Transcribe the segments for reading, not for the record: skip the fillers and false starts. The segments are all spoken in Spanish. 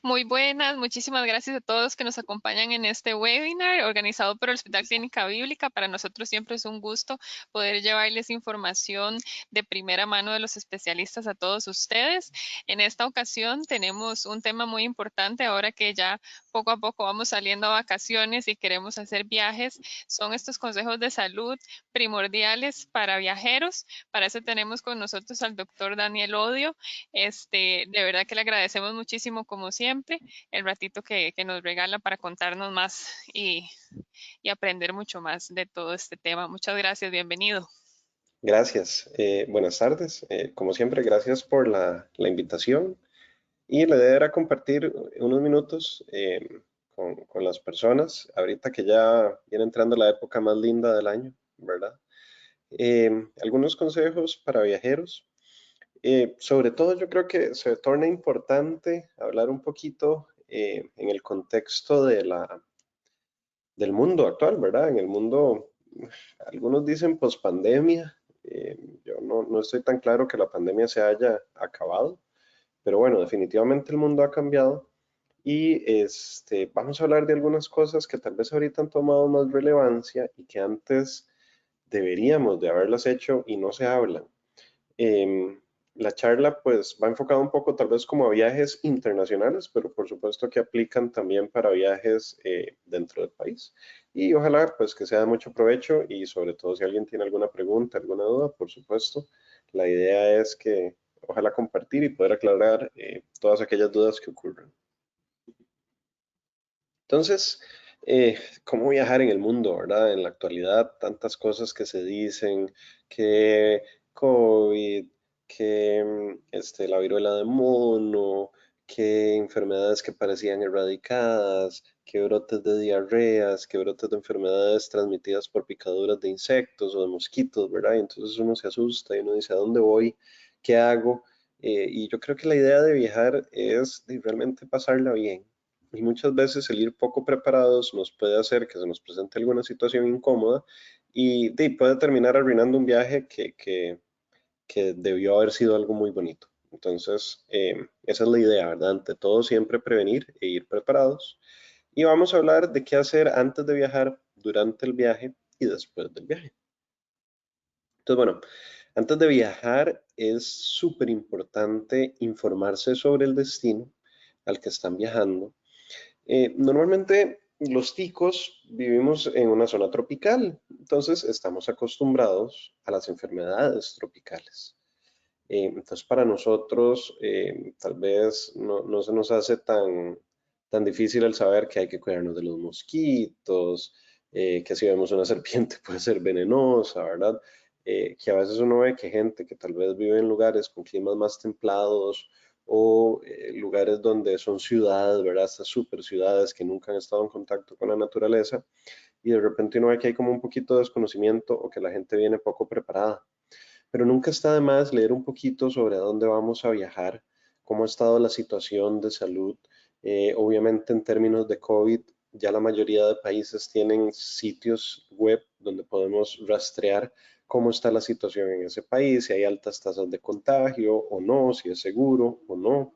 Muy buenas, muchísimas gracias a todos que nos acompañan en este webinar organizado por el Hospital Clínica Bíblica. Para nosotros siempre es un gusto poder llevarles información de primera mano de los especialistas a todos ustedes. En esta ocasión tenemos un tema muy importante ahora que ya poco a poco vamos saliendo a vacaciones y queremos hacer viajes. Son estos consejos de salud primordiales para viajeros. Para eso tenemos con nosotros al doctor Daniel Odio. De verdad que le agradecemos muchísimo, como siempre, el ratito que nos regala para contarnos más y aprender mucho más de todo este tema. Muchas gracias, bienvenido. Gracias. Buenas tardes. Como siempre, gracias por la invitación. Y la idea era compartir unos minutos con las personas, ahorita que ya viene entrando la época más linda del año, ¿verdad? Algunos consejos para viajeros. Sobre todo yo creo que se torna importante hablar un poquito en el contexto del mundo actual, ¿verdad? En el mundo, algunos dicen pospandemia. Yo no estoy tan claro que la pandemia se haya acabado, pero bueno, definitivamente el mundo ha cambiado y vamos a hablar de algunas cosas que tal vez ahorita han tomado más relevancia y que antes deberíamos de haberlas hecho y no se hablan. Em, la charla pues va enfocada un poco tal vez como a viajes internacionales, pero por supuesto que aplican también para viajes dentro del país. Y ojalá pues que sea de mucho provecho y sobre todo si alguien tiene alguna pregunta, alguna duda, por supuesto, la idea es que ojalá compartir y poder aclarar todas aquellas dudas que ocurran. Entonces, ¿cómo viajar en el mundo, verdad? En la actualidad, tantas cosas que se dicen, que COVID, que la viruela de mono, que enfermedades que parecían erradicadas, que brotes de diarreas, que brotes de enfermedades transmitidas por picaduras de insectos o de mosquitos, ¿verdad? Y entonces uno se asusta y uno dice, ¿a dónde voy? ¿Qué hago? Y yo creo que la idea de viajar es de realmente pasarla bien y muchas veces el ir poco preparados nos puede hacer que se nos presente alguna situación incómoda y puede terminar arruinando un viaje que debió haber sido algo muy bonito. Entonces, esa es la idea, ¿verdad? Ante todo, siempre prevenir e ir preparados. Y vamos a hablar de qué hacer antes de viajar, durante el viaje y después del viaje. Entonces, bueno, antes de viajar es súper importante informarse sobre el destino al que están viajando. Normalmente los ticos vivimos en una zona tropical, entonces estamos acostumbrados a las enfermedades tropicales. Entonces para nosotros tal vez no se nos hace tan difícil el saber que hay que cuidarnos de los mosquitos, que si vemos una serpiente puede ser venenosa, ¿verdad? Que a veces uno ve que gente que tal vez vive en lugares con climas más templados o lugares donde son ciudades, ¿verdad? Estas super ciudades que nunca han estado en contacto con la naturaleza y de repente uno ve que hay como un poquito de desconocimiento o que la gente viene poco preparada. Pero nunca está de más leer un poquito sobre a dónde vamos a viajar, cómo ha estado la situación de salud. Obviamente en términos de COVID, ya la mayoría de países tienen sitios web donde podemos rastrear cómo está la situación en ese país, si hay altas tasas de contagio o no, si es seguro o no.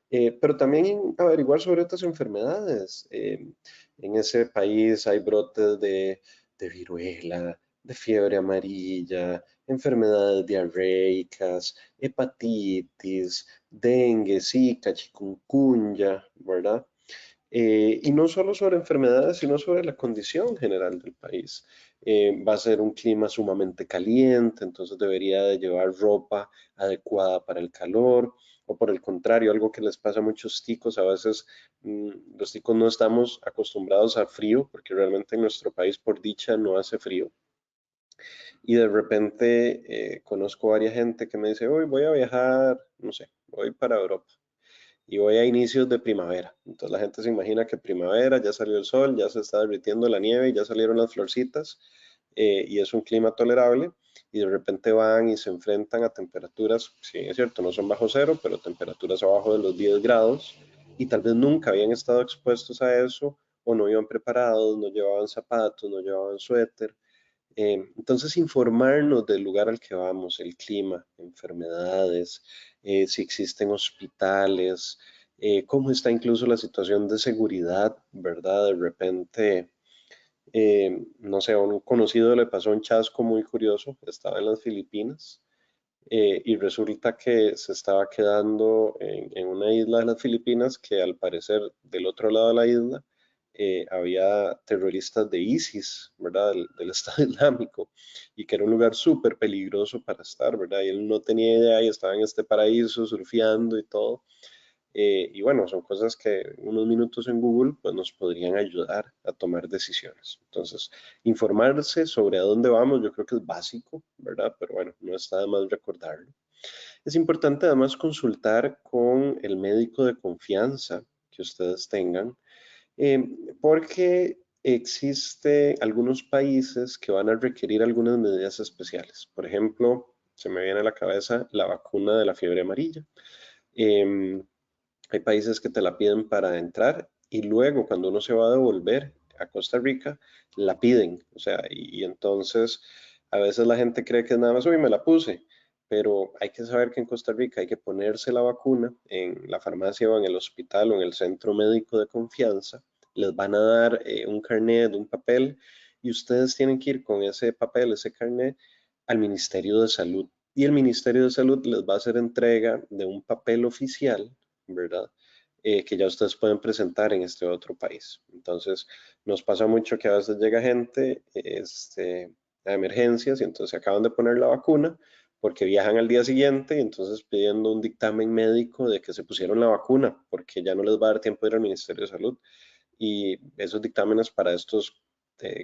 Pero también averiguar sobre otras enfermedades. En ese país hay brotes de viruela, de fiebre amarilla, enfermedades diarreicas, hepatitis, dengue, zika, chikungunya, ¿verdad? Y no solo sobre enfermedades, sino sobre la condición general del país. Va a ser un clima sumamente caliente, entonces debería de llevar ropa adecuada para el calor, o por el contrario, algo que les pasa a muchos ticos, a veces los ticos no estamos acostumbrados al frío, porque realmente en nuestro país por dicha no hace frío. Y de repente conozco varias gente que me dice, hoy voy a viajar, no sé, voy para Europa y voy a inicios de primavera. Entonces la gente se imagina que primavera, ya salió el sol, ya se está derritiendo la nieve, ya salieron las florcitas y es un clima tolerable y de repente van y se enfrentan a temperaturas, sí es cierto, no son bajo cero, pero temperaturas abajo de los 10 grados y tal vez nunca habían estado expuestos a eso o no iban preparados, no llevaban zapatos, no llevaban suéter. Entonces, informarnos del lugar al que vamos, el clima, enfermedades, si existen hospitales, cómo está incluso la situación de seguridad, ¿verdad? De repente, no sé, a un conocido le pasó un chasco muy curioso, estaba en las Filipinas y resulta que se estaba quedando en una isla de las Filipinas que al parecer del otro lado de la isla había terroristas de ISIS, ¿verdad? Del Estado Islámico y que era un lugar súper peligroso para estar, ¿verdad? Y él no tenía idea y estaba en este paraíso surfeando y todo. Y bueno, son cosas que unos minutos en Google pues nos podrían ayudar a tomar decisiones. Entonces, informarse sobre a dónde vamos, yo creo que es básico, ¿verdad? Pero bueno, no está de más recordarlo. Es importante además consultar con el médico de confianza que ustedes tengan, eh, porque existe algunos países que van a requerir algunas medidas especiales. Por ejemplo, se me viene a la cabeza la vacuna de la fiebre amarilla. Em, Hay países que te la piden para entrar y luego cuando uno se va a devolver a Costa Rica, la piden. O sea, y entonces a veces la gente cree que es nada más, uy, me la puse. Pero hay que saber que en Costa Rica hay que ponerse la vacuna en la farmacia o en el hospital o en el centro médico de confianza. Les van a dar un carnet, un papel, y ustedes tienen que ir con ese papel, ese carnet, al Ministerio de Salud. Y el Ministerio de Salud les va a hacer entrega de un papel oficial, ¿verdad? Que ya ustedes pueden presentar en este otro país. Entonces, nos pasa mucho que a veces llega gente a emergencias y entonces acaban de poner la vacuna porque viajan al día siguiente y entonces pidiendo un dictamen médico de que se pusieron la vacuna porque ya no les va a dar tiempo de ir al Ministerio de Salud. Y esos dictámenes para estos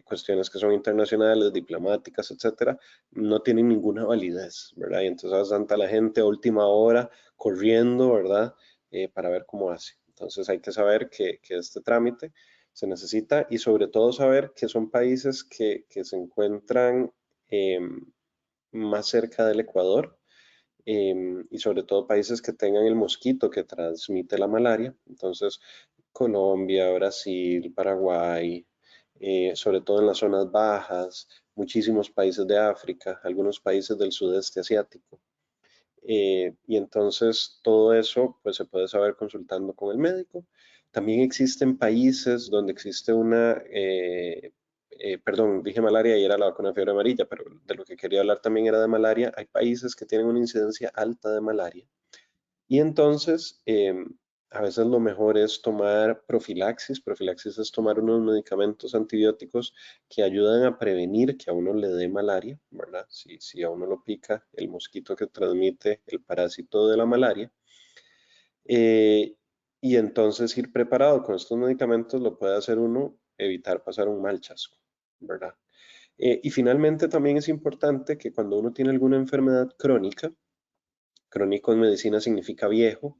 cuestiones que son internacionales, diplomáticas, etcétera, no tienen ninguna validez, ¿verdad? Y entonces tanta la gente a última hora corriendo, ¿verdad? Para ver cómo hace. Entonces hay que saber que este trámite se necesita y sobre todo saber que son países que se encuentran eh, más cerca del Ecuador y sobre todo países que tengan el mosquito que transmite la malaria. Entonces, Colombia, Brasil, Paraguay, sobre todo en las zonas bajas, muchísimos países de África, algunos países del sudeste asiático. Y entonces todo eso pues se puede saber consultando con el médico. También existen países donde existe perdón, dije malaria y era la vacuna de fiebre amarilla, pero de lo que quería hablar también era de malaria. Hay países que tienen una incidencia alta de malaria y entonces, a veces lo mejor es tomar profilaxis. Profilaxis es tomar unos medicamentos antibióticos que ayudan a prevenir que a uno le dé malaria, ¿verdad? Si a uno lo pica el mosquito que transmite el parásito de la malaria. Eh, y entonces ir preparado con estos medicamentos lo puede hacer uno evitar pasar un mal chasco, ¿verdad? Y finalmente también es importante que cuando uno tiene alguna enfermedad crónica, crónico en medicina significa viejo,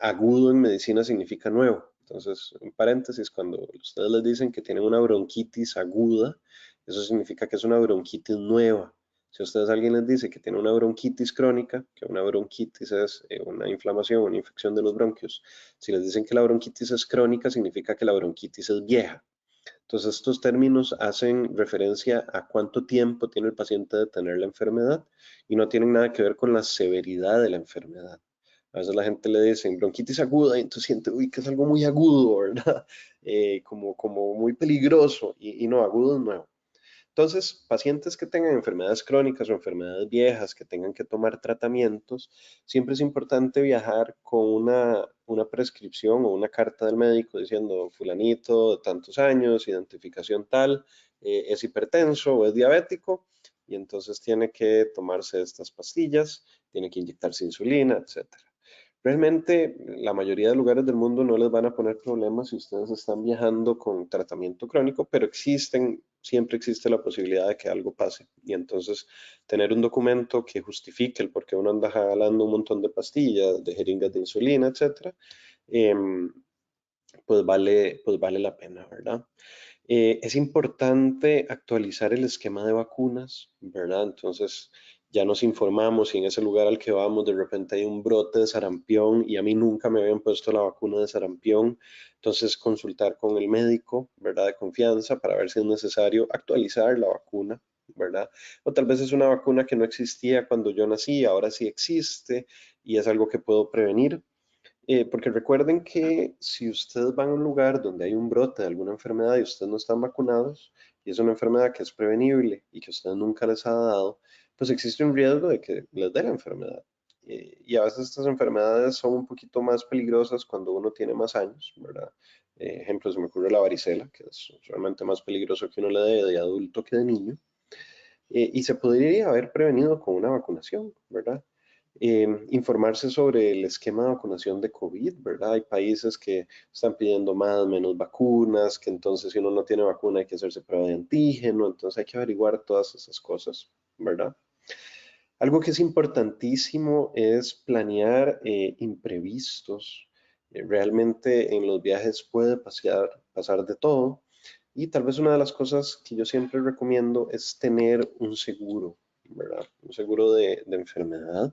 agudo en medicina significa nuevo. Entonces, en paréntesis, cuando ustedes les dicen que tienen una bronquitis aguda, eso significa que es una bronquitis nueva. Si a ustedes alguien les dice que tiene una bronquitis crónica, que una bronquitis es una inflamación, una infección de los bronquios, si les dicen que la bronquitis es crónica, significa que la bronquitis es vieja. Entonces, estos términos hacen referencia a cuánto tiempo tiene el paciente de tener la enfermedad y no tienen nada que ver con la severidad de la enfermedad. A veces la gente le dice bronquitis aguda y entonces siente, uy, que es algo muy agudo, ¿verdad? Como muy peligroso y no, agudo es nuevo. Entonces, pacientes que tengan enfermedades crónicas o enfermedades viejas que tengan que tomar tratamientos, siempre es importante viajar con una prescripción o una carta del médico diciendo fulanito de tantos años, identificación tal, es hipertenso o es diabético y entonces tiene que tomarse estas pastillas, tiene que inyectarse insulina, etcétera. Realmente la mayoría de lugares del mundo no les van a poner problemas si ustedes están viajando con tratamiento crónico, pero siempre existe la posibilidad de que algo pase. Y entonces tener un documento que justifique el por qué uno anda jalando un montón de pastillas, de jeringas de insulina, etcétera, em, pues vale la pena, ¿verdad? Es importante actualizar el esquema de vacunas, ¿verdad? Entonces ya nos informamos si en ese lugar al que vamos de repente hay un brote de sarampión y a mí nunca me habían puesto la vacuna de sarampión. Entonces consultar con el médico, ¿verdad? De confianza para ver si es necesario actualizar la vacuna, ¿verdad? O tal vez es una vacuna que no existía cuando yo nací, ahora sí existe y es algo que puedo prevenir. Porque recuerden que si ustedes van a un lugar donde hay un brote de alguna enfermedad y ustedes no están vacunados, y es una enfermedad que es prevenible y que ustedes nunca les ha dado, pues existe un riesgo de que les dé la enfermedad. Y a veces estas enfermedades son un poquito más peligrosas cuando uno tiene más años, ¿verdad? Ejemplo, se me ocurre la varicela, que es realmente más peligroso que uno le dé de adulto que de niño. Y se podría haber prevenido con una vacunación, ¿verdad? Informarse sobre el esquema de vacunación de COVID, ¿verdad? Hay países que están pidiendo más, menos vacunas, que entonces si uno no tiene vacuna hay que hacerse prueba de antígeno, entonces hay que averiguar todas esas cosas, ¿verdad? Algo que es importantísimo es planear imprevistos. Realmente en los viajes puede pasar de todo. Y tal vez una de las cosas que yo siempre recomiendo es tener un seguro, ¿verdad? Un seguro de enfermedad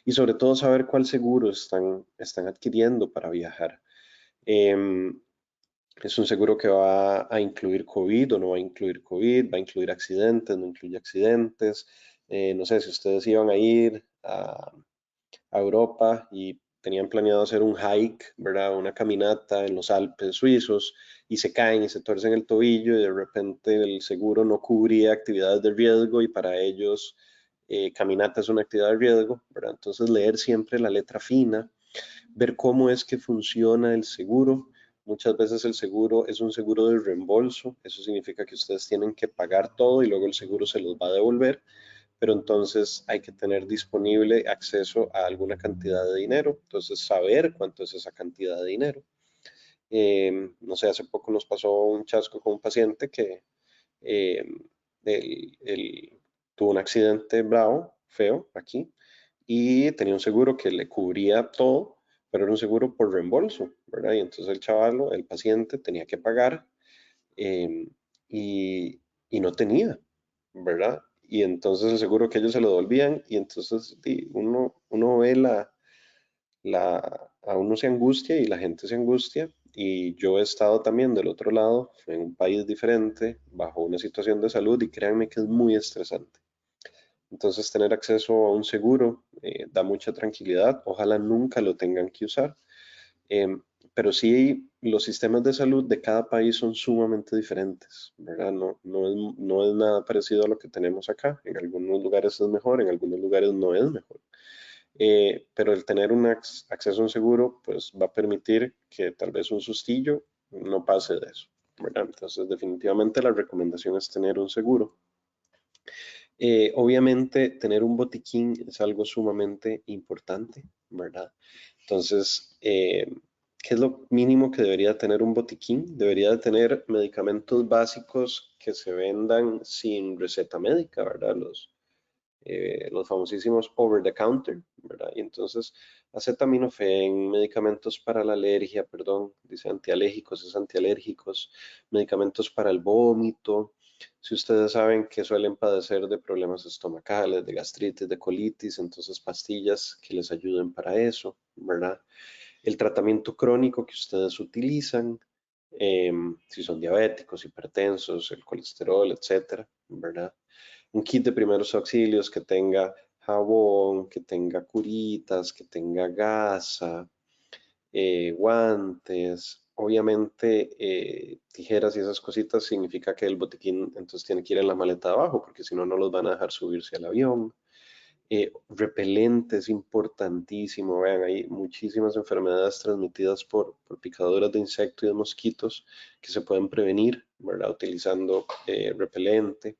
y sobre todo saber cuál seguro están adquiriendo para viajar. Em, es un seguro que va a incluir COVID o no va a incluir COVID, va a incluir accidentes, no incluye accidentes. No sé, si ustedes iban a ir a Europa y tenían planeado hacer un hike, ¿verdad? Una caminata en los Alpes suizos y se caen y se torcen el tobillo y de repente el seguro no cubría actividades de riesgo y para ellos caminata es una actividad de riesgo, ¿verdad? Entonces leer siempre la letra fina, ver cómo es que funciona el seguro. Muchas veces el seguro es un seguro de reembolso, eso significa que ustedes tienen que pagar todo y luego el seguro se los va a devolver, pero entonces hay que tener disponible acceso a alguna cantidad de dinero, entonces saber cuánto es esa cantidad de dinero. No sé, hace poco nos pasó un chasco con un paciente que eh, tuvo un accidente bravo, feo, aquí, y tenía un seguro que le cubría todo, pero era un seguro por reembolso, ¿verdad? Y entonces el chaval, el paciente, tenía que pagar eh, y, y no tenía, ¿verdad? Y entonces el seguro que ellos se lo devolvían y entonces uno ve a uno se angustia y la gente se angustia y yo he estado también del otro lado, en un país diferente, bajo una situación de salud y créanme que es muy estresante. Entonces tener acceso a un seguro da mucha tranquilidad, ojalá nunca lo tengan que usar. Em, pero sí, los sistemas de salud de cada país son sumamente diferentes, ¿verdad? No es nada parecido a lo que tenemos acá. En algunos lugares es mejor, en algunos lugares no es mejor. Pero el tener un acceso a un seguro, pues va a permitir que tal vez un sustillo no pase de eso, ¿verdad? Entonces, definitivamente la recomendación es tener un seguro. Obviamente, tener un botiquín es algo sumamente importante, ¿verdad? Entonces, ¿qué es lo mínimo que debería tener un botiquín? Debería de tener medicamentos básicos que se vendan sin receta médica, ¿verdad? Los famosísimos over the counter, ¿verdad? Y entonces, acetaminofén, medicamentos para la alergia, perdón, dice antialérgicos, es antialérgicos, medicamentos para el vómito. Si ustedes saben que suelen padecer de problemas estomacales, de gastritis, de colitis, entonces pastillas que les ayuden para eso, ¿verdad? El tratamiento crónico que ustedes utilizan, si son diabéticos, hipertensos, el colesterol, etcétera, ¿verdad? Un kit de primeros auxilios que tenga jabón, que tenga curitas, que tenga gasa, guantes, obviamente tijeras y esas cositas significa que el botiquín entonces tiene que ir en la maleta de abajo porque si no, no los van a dejar subirse al avión. Repelente es importantísimo, vean, hay muchísimas enfermedades transmitidas por picaduras de insectos y de mosquitos que se pueden prevenir, ¿verdad? Utilizando repelente.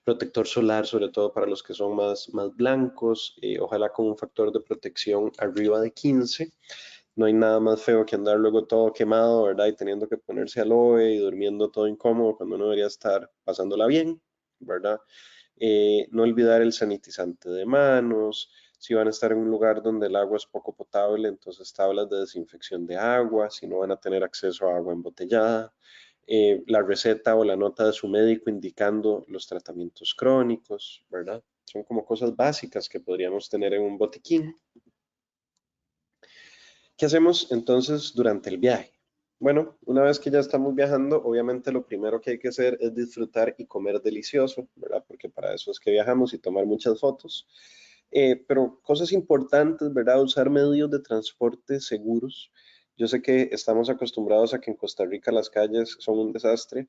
Protector solar, sobre todo para los que son más blancos, ojalá con un factor de protección arriba de 15. No hay nada más feo que andar luego todo quemado, ¿verdad? Y teniendo que ponerse aloe y durmiendo todo incómodo cuando uno debería estar pasándola bien, ¿verdad? No olvidar el sanitizante de manos. Si van a estar en un lugar donde el agua es poco potable, entonces tablas de desinfección de agua. Si no van a tener acceso a agua embotellada. La receta o la nota de su médico indicando los tratamientos crónicos, ¿verdad? Son como cosas básicas que podríamos tener en un botiquín. ¿Qué hacemos entonces durante el viaje? Bueno, una vez que ya estamos viajando, obviamente lo primero que hay que hacer es disfrutar y comer delicioso, ¿verdad? Porque para eso es que viajamos y tomar muchas fotos. Pero cosas importantes, ¿verdad? Usar medios de transporte seguros. Yo sé que estamos acostumbrados a que en Costa Rica las calles son un desastre,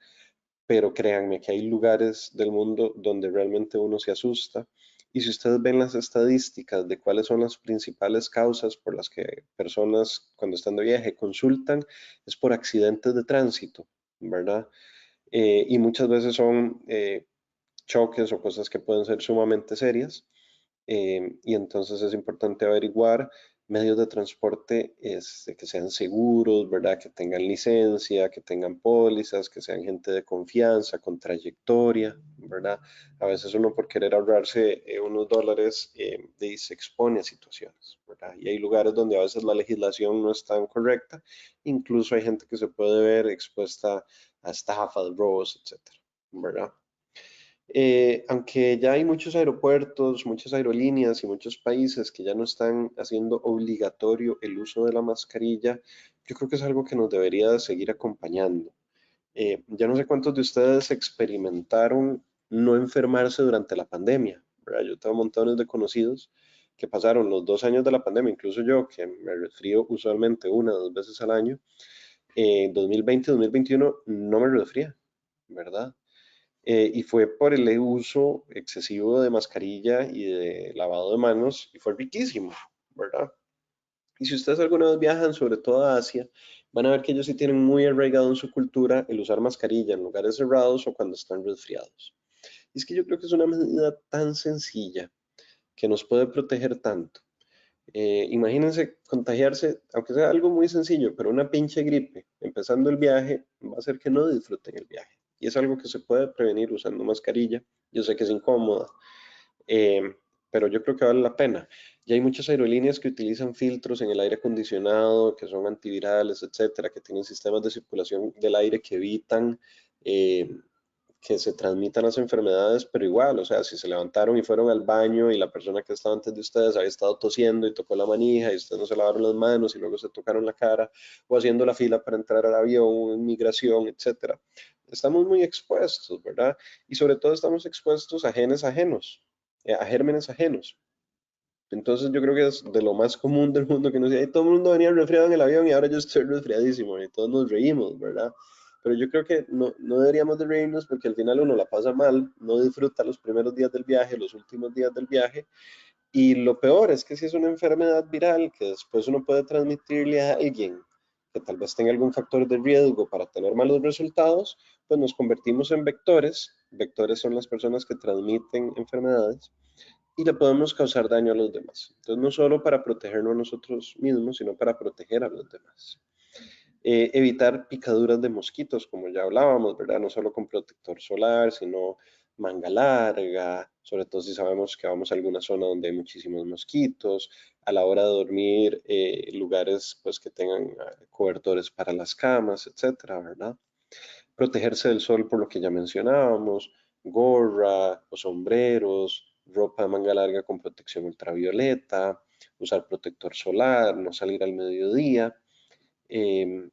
pero créanme que hay lugares del mundo donde realmente uno se asusta. Y si ustedes ven las estadísticas de cuáles son las principales causas por las que personas cuando están de viaje consultan, es por accidentes de tránsito, ¿verdad? Y muchas veces son choques o cosas que pueden ser sumamente serias. Y entonces es importante averiguar medios de transporte que sean seguros, ¿verdad? Que tengan licencia, que tengan pólizas, que sean gente de confianza, con trayectoria, ¿verdad? A veces uno por querer ahorrarse unos dólares se expone a situaciones, ¿verdad? Y hay lugares donde a veces la legislación no es tan correcta, incluso hay gente que se puede ver expuesta a estafas, robos, etcétera, ¿verdad? Aunque ya hay muchos aeropuertos, muchas aerolíneas y muchos países que ya no están haciendo obligatorio el uso de la mascarilla, yo creo que es algo que nos debería seguir acompañando. Ya no sé cuántos de ustedes experimentaron no enfermarse durante la pandemia, ¿verdad? Yo tengo montones de conocidos que pasaron los 2 años de la pandemia, incluso yo, que me resfrío usualmente 1 o 2 veces al año, en 2020 y 2021 no me resfría, ¿verdad? Y fue por el uso excesivo de mascarilla y de lavado de manos y fue riquísimo, ¿verdad? Y si ustedes alguna vez viajan, sobre todo a Asia, van a ver que ellos sí tienen muy arraigado en su cultura el usar mascarilla en lugares cerrados o cuando están resfriados. Y es que yo creo que es una medida tan sencilla que nos puede proteger tanto. Imagínense contagiarse, aunque sea algo muy sencillo, pero una pinche gripe, empezando el viaje, va a hacer que no disfruten el viaje. Y es algo que se puede prevenir usando mascarilla. Yo sé que es incómoda, eh, pero yo creo que vale la pena. Ya hay muchas aerolíneas que utilizan filtros en el aire acondicionado, que son antivirales, etcétera, que tienen sistemas de circulación del aire que evitan eh, que se transmitan las enfermedades, pero igual, o sea, si se levantaron y fueron al baño y la persona que estaba antes de ustedes había estado tosiendo y tocó la manija y ustedes no se lavaron las manos y luego se tocaron la cara o haciendo la fila para entrar al avión, en migración, etcétera. Estamos muy expuestos, ¿verdad? Y sobre todo estamos expuestos a genes ajenos, a gérmenes ajenos. Entonces yo creo que es de lo más común del mundo que nos dice, "Ay, todo el mundo venía resfriado en el avión y ahora yo estoy resfriadísimo y todos nos reímos, ¿verdad? Pero yo creo que no deberíamos de reírnos porque al final uno la pasa mal, no disfruta los primeros días del viaje, los últimos días del viaje y lo peor es que si es una enfermedad viral que después uno puede transmitirle a alguien que tal vez tenga algún factor de riesgo para tener malos resultados, pues nos convertimos en vectores. Vectores son las personas que transmiten enfermedades y le podemos causar daño a los demás. Entonces, no solo para protegernos a nosotros mismos, sino para proteger a los demás. Evitar picaduras de mosquitos, como ya hablábamos, ¿verdad? No solo con protector solar, sino manga larga, sobre todo si sabemos que vamos a alguna zona donde hay muchísimos mosquitos, a la hora de dormir, lugares pues que tengan cobertores para las camas, etcétera, ¿verdad? Protegerse del sol por lo que ya mencionábamos, gorra o sombreros, ropa de manga larga con protección ultravioleta, usar protector solar, no salir al mediodía. Eh,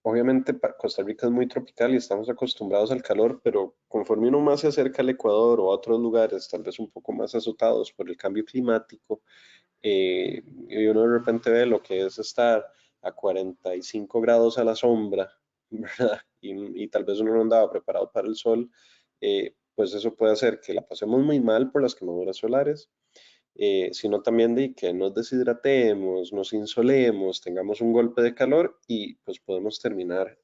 Obviamente Costa Rica es muy tropical y estamos acostumbrados al calor, pero conforme uno más se acerca al Ecuador o a otros lugares, tal vez un poco más azotados por el cambio climático, y uno de repente ve lo que es estar a 45 grados a la sombra, ¿verdad? Y tal vez uno no andaba preparado para el sol, pues eso puede hacer que la pasemos muy mal por las quemaduras solares, sino también de que nos deshidratemos, nos insolemos, tengamos un golpe de calor y pues podemos terminar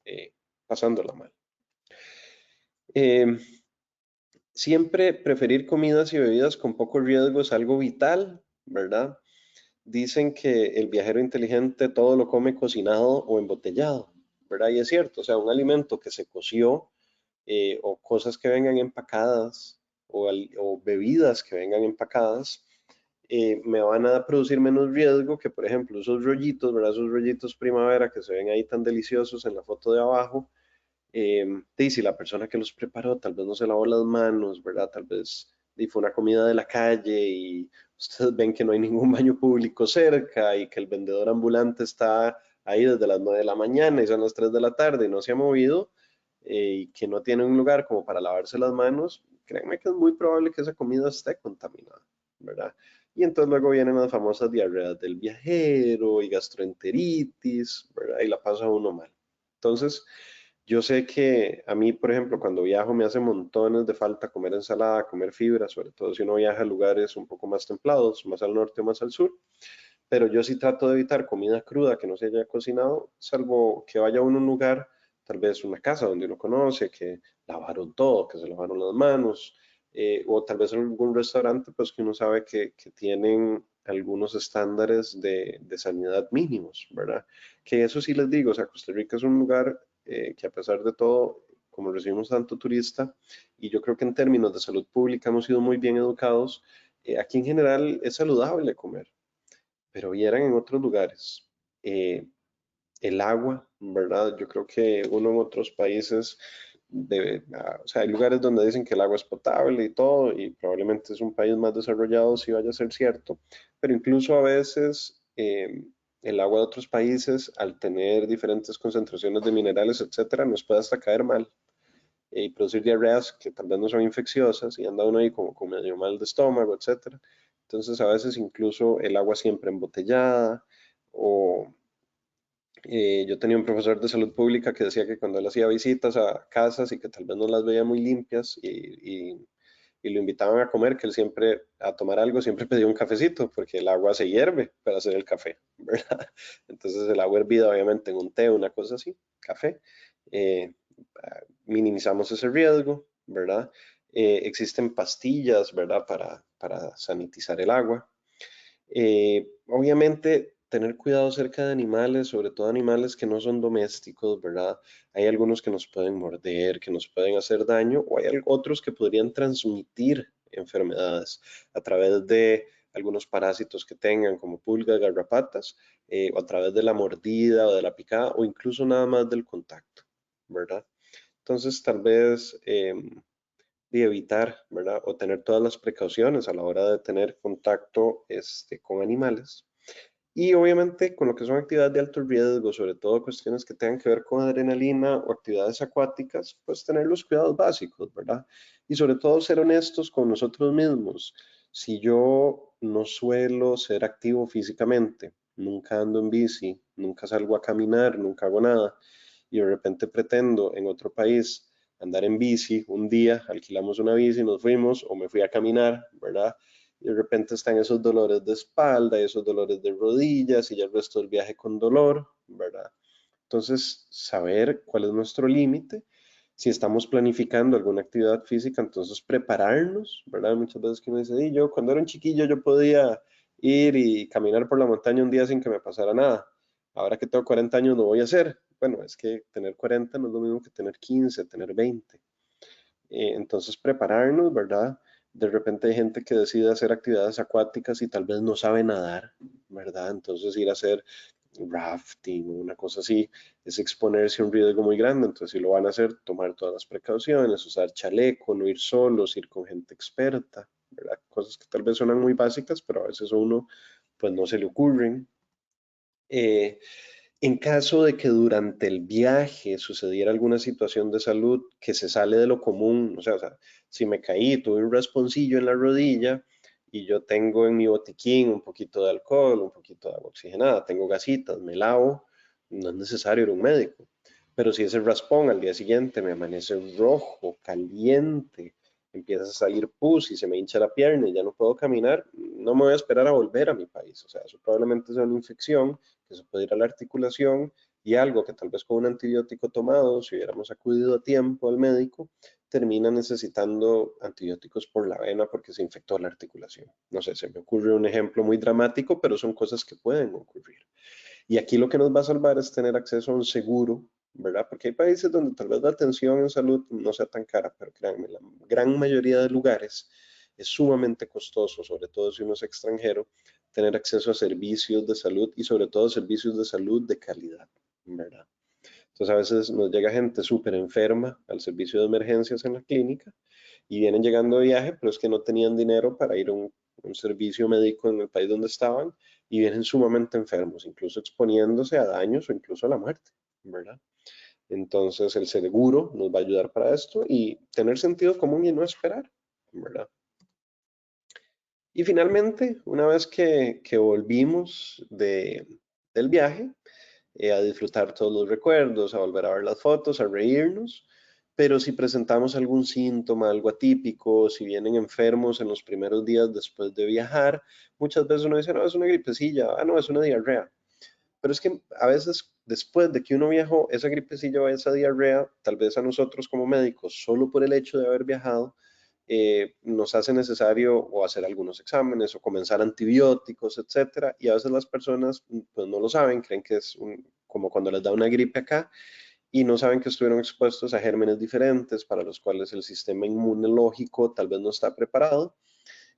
pasándola mal. Eh, Siempre preferir comidas y bebidas con poco riesgo es algo vital, ¿verdad? Dicen que el viajero inteligente todo lo come cocinado o embotellado, ¿verdad? Y es cierto, o sea, un alimento que se coció o cosas que vengan empacadas o bebidas que vengan empacadas me van a producir menos riesgo que, por ejemplo, esos rollitos, ¿verdad? Esos rollitos primavera que se ven ahí tan deliciosos en la foto de abajo. Y si la persona que los preparó tal vez no se lavó las manos, ¿verdad? Tal vez fue una comida de la calle y ustedes ven que no hay ningún baño público cerca y que el vendedor ambulante está ahí desde las 9 de la mañana y son las 3 de la tarde y no se ha movido y que no tiene un lugar como para lavarse las manos, créanme que es muy probable que esa comida esté contaminada, ¿verdad? Y entonces luego vienen las famosas diarreas del viajero y gastroenteritis, ¿verdad? Y la pasa uno mal. Entonces, yo sé que a mí, por ejemplo, cuando viajo me hace montones de falta comer ensalada, comer fibra, sobre todo si uno viaja a lugares un poco más templados, más al norte o más al sur, pero yo sí trato de evitar comida cruda que no se haya cocinado, salvo que vaya uno a un lugar, tal vez una casa donde uno conoce, que lavaron todo, que se lavaron las manos, o tal vez algún restaurante, pues que uno sabe que tienen algunos estándares de sanidad mínimos, ¿verdad? Que eso sí les digo, o sea, Costa Rica es un lugar que a pesar de todo, como recibimos tanto turista, y yo creo que en términos de salud pública hemos sido muy bien educados, aquí en general es saludable comer, pero vieran en otros lugares. eh, el agua, ¿verdad? Yo creo que uno en otros países debe, o sea, hay lugares donde dicen que el agua es potable y todo, y probablemente es un país más desarrollado si vaya a ser cierto, pero incluso a veces el agua de otros países, al tener diferentes concentraciones de minerales, etcétera, nos puede hasta caer mal y producir diarreas que tal vez no son infecciosas y anda uno ahí como con medio mal de estómago, etcétera. Entonces, a veces incluso el agua siempre embotellada o yo tenía un profesor de salud pública que decía que cuando él hacía visitas a casas y que tal vez no las veía muy limpias y lo invitaban a comer, que él siempre, a tomar algo, siempre pedía un cafecito, porque el agua se hierve para hacer el café, ¿verdad? Entonces el agua hervida, obviamente, en un té, una cosa así, café, eh, minimizamos ese riesgo, ¿verdad? Existen pastillas, ¿verdad? Para sanitizar el agua. Obviamente, tener cuidado cerca de animales, sobre todo animales que no son domésticos, ¿verdad? Hay algunos que nos pueden morder, que nos pueden hacer daño, o hay otros que podrían transmitir enfermedades a través de algunos parásitos que tengan, como pulgas, garrapatas, o a través de la mordida o de la picada, o incluso nada más del contacto, ¿verdad? Entonces, tal vez de evitar, ¿verdad? O tener todas las precauciones a la hora de tener contacto con animales. Y obviamente con lo que son actividades de alto riesgo, sobre todo cuestiones que tengan que ver con adrenalina o actividades acuáticas, pues tener los cuidados básicos, ¿verdad? Y sobre todo ser honestos con nosotros mismos. Si yo no suelo ser activo físicamente, nunca ando en bici, nunca salgo a caminar, nunca hago nada, y de repente pretendo en otro país andar en bici, un día alquilamos una bici, nos fuimos o me fui a caminar, ¿verdad? Y de repente están esos dolores de espalda y esos dolores de rodillas y ya el resto del viaje con dolor, ¿verdad? Entonces, saber cuál es nuestro límite. Si estamos planificando alguna actividad física, entonces prepararnos, ¿verdad? Muchas veces que uno dice, "Y yo cuando era un chiquillo yo podía ir y caminar por la montaña un día sin que me pasara nada. Ahora que tengo 40 años lo voy a hacer." Bueno, es que tener 40 no es lo mismo que tener 15, tener 20. Entonces prepararnos, ¿verdad? De repente hay gente que decide hacer actividades acuáticas y tal vez no sabe nadar, ¿verdad? Entonces ir a hacer rafting o una cosa así es exponerse a un riesgo muy grande. Entonces si lo van a hacer, tomar todas las precauciones, usar chaleco, no ir solos, ir con gente experta, ¿verdad? Cosas que tal vez suenan muy básicas, pero a veces a uno pues no se le ocurren. Eh, en caso de que durante el viaje sucediera alguna situación de salud que se sale de lo común, o sea, si me caí, tuve un rasponcillo en la rodilla y yo tengo en mi botiquín un poquito de alcohol, un poquito de agua oxigenada, tengo gasitas, me lavo, no es necesario ir a un médico. Pero si ese raspón al día siguiente me amanece rojo, caliente, empieza a salir pus y se me hincha la pierna y ya no puedo caminar, no me voy a esperar a volver a mi país. O sea, eso probablemente sea una infección que se puede ir a la articulación y algo que tal vez con un antibiótico tomado, si hubiéramos acudido a tiempo al médico, termina necesitando antibióticos por la vena porque se infectó la articulación. No sé, se me ocurre un ejemplo muy dramático, pero son cosas que pueden ocurrir. Y aquí lo que nos va a salvar es tener acceso a un seguro, ¿verdad? Porque hay países donde tal vez la atención en salud no sea tan cara, pero créanme, la gran mayoría de lugares es sumamente costoso, sobre todo si uno es extranjero, tener acceso a servicios de salud y sobre todo servicios de salud de calidad, ¿verdad? Entonces a veces nos llega gente súper enferma al servicio de emergencias en la clínica y vienen llegando de viaje, pero es que no tenían dinero para ir a un servicio médico en el país donde estaban y vienen sumamente enfermos, incluso exponiéndose a daños o incluso a la muerte, ¿verdad? Entonces el seguro nos va a ayudar para esto y tener sentido común y no esperar, ¿verdad? Y finalmente, una vez que volvimos del viaje, a disfrutar todos los recuerdos, a volver a ver las fotos, a reírnos, pero si presentamos algún síntoma, algo atípico, si vienen enfermos en los primeros días después de viajar, muchas veces uno dice, no, es una gripecilla, ah, no, es una diarrea. Pero es que a veces después de que uno viajó, esa gripecilla o esa diarrea, tal vez a nosotros como médicos, solo por el hecho de haber viajado, nos hace necesario o hacer algunos exámenes o comenzar antibióticos, etcétera. Y a veces las personas pues no lo saben, creen que es como cuando les da una gripe acá y no saben que estuvieron expuestos a gérmenes diferentes para los cuales el sistema inmunológico tal vez no está preparado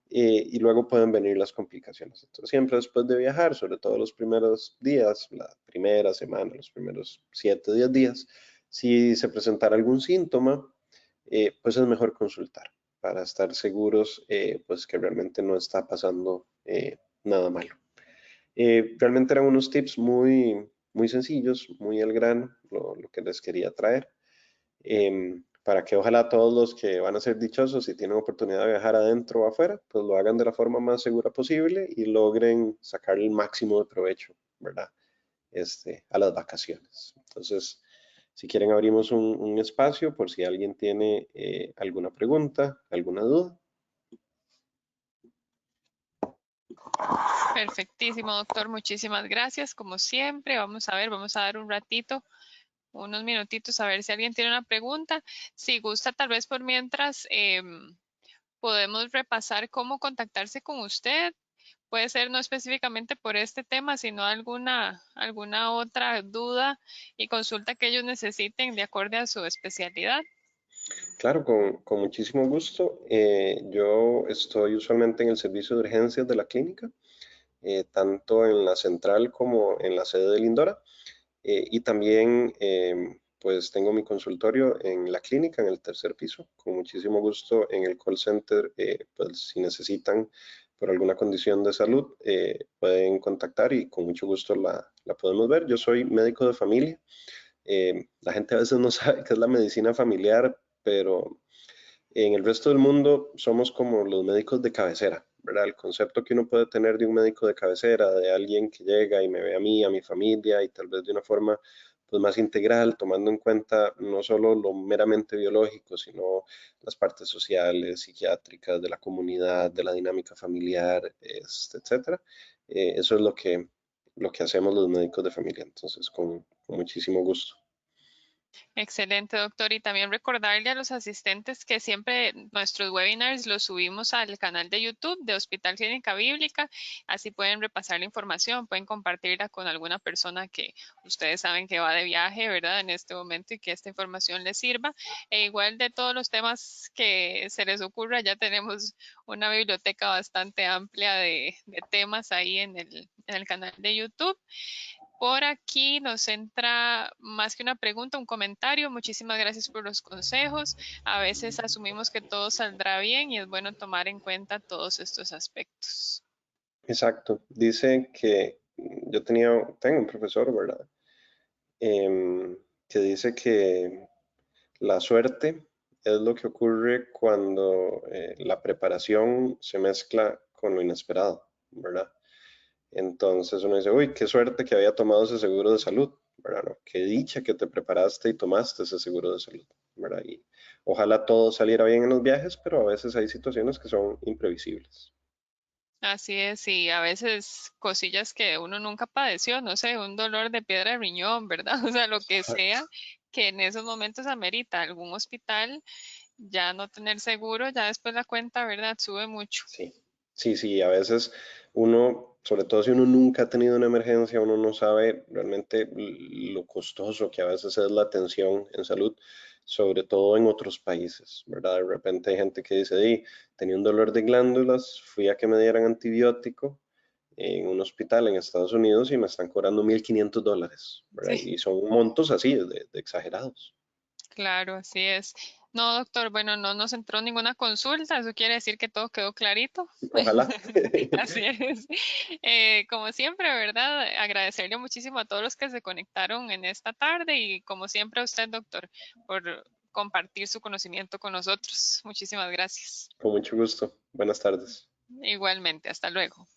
y luego pueden venir las complicaciones. Entonces, siempre después de viajar, sobre todo los primeros días, la primera semana, los primeros 7, 10 días, si se presentara algún síntoma, pues es mejor consultar para estar seguros pues que realmente no está pasando nada malo. Realmente eran unos tips muy sencillos, muy al grano, lo que les quería traer para que ojalá todos los que van a ser dichosos y tienen oportunidad de viajar adentro o afuera, pues lo hagan de la forma más segura posible y logren sacar el máximo de provecho, ¿verdad? A las vacaciones. Entonces, si quieren, abrimos un espacio por si alguien tiene alguna pregunta, alguna duda. Perfectísimo, doctor. Muchísimas gracias. Como siempre, vamos a ver, vamos a dar un ratito, unos minutitos, a ver si alguien tiene una pregunta. Si gusta, tal vez por mientras podemos repasar cómo contactarse con usted. Puede ser no específicamente por este tema, sino alguna otra duda y consulta que ellos necesiten de acuerdo a su especialidad. Claro, con muchísimo gusto. Yo estoy usualmente en el servicio de urgencias de la clínica, tanto en la central como en la sede de Lindora. Y también, pues tengo mi consultorio en la clínica, en el tercer piso, con muchísimo gusto en el call center, pues si necesitan por alguna condición de salud, pueden contactar y con mucho gusto la podemos ver. Yo soy médico de familia. La gente a veces no sabe qué es la medicina familiar, pero en el resto del mundo somos como los médicos de cabecera, ¿verdad? El concepto que uno puede tener de un médico de cabecera, de alguien que llega y me ve a mí, a mi familia y tal vez de una forma pues más integral, tomando en cuenta no solo lo meramente biológico, sino las partes sociales, psiquiátricas, de la comunidad, de la dinámica familiar, etcétera. Eso es lo que hacemos los médicos de familia, entonces con muchísimo gusto. Excelente, doctor. Y también recordarle a los asistentes que siempre nuestros webinars los subimos al canal de YouTube de Hospital Clínica Bíblica. Así pueden repasar la información, pueden compartirla con alguna persona que ustedes saben que va de viaje, ¿verdad? En este momento y que esta información les sirva. E igual de todos los temas que se les ocurra, ya tenemos una biblioteca bastante amplia de temas ahí en el canal de YouTube. Por aquí nos entra más que una pregunta, un comentario. Muchísimas gracias por los consejos. A veces asumimos que todo saldrá bien y es bueno tomar en cuenta todos estos aspectos. Exacto. Dice que tengo un profesor, ¿verdad? Que dice que la suerte es lo que ocurre cuando la preparación se mezcla con lo inesperado, ¿verdad? Entonces uno dice, uy, qué suerte que había tomado ese seguro de salud, ¿verdad? No, qué dicha que te preparaste y tomaste ese seguro de salud, ¿verdad? Y ojalá todo saliera bien en los viajes, pero a veces hay situaciones que son imprevisibles. Así es, y a veces cosillas que uno nunca padeció, no sé, un dolor de piedra de riñón, ¿verdad? O sea, lo que Exacto. sea que en esos momentos amerita algún hospital, ya no tener seguro, ya después la cuenta, ¿verdad? Sube mucho. Sí, sí, a veces uno, sobre todo si uno nunca ha tenido una emergencia, uno no sabe realmente lo costoso que a veces es la atención en salud, sobre todo en otros países, ¿verdad? De repente hay gente que dice, tenía un dolor de glándulas, fui a que me dieran antibiótico en un hospital en Estados Unidos y me están cobrando $1,500, ¿verdad? Sí. Y son montos así, de exagerados. Claro, así es. No, doctor, bueno, no nos entró ninguna consulta, eso quiere decir que todo quedó clarito. Ojalá. Así es. Como siempre, ¿verdad? Agradecerle muchísimo a todos los que se conectaron en esta tarde y como siempre a usted, doctor, por compartir su conocimiento con nosotros. Muchísimas gracias. Con mucho gusto. Buenas tardes. Igualmente, hasta luego.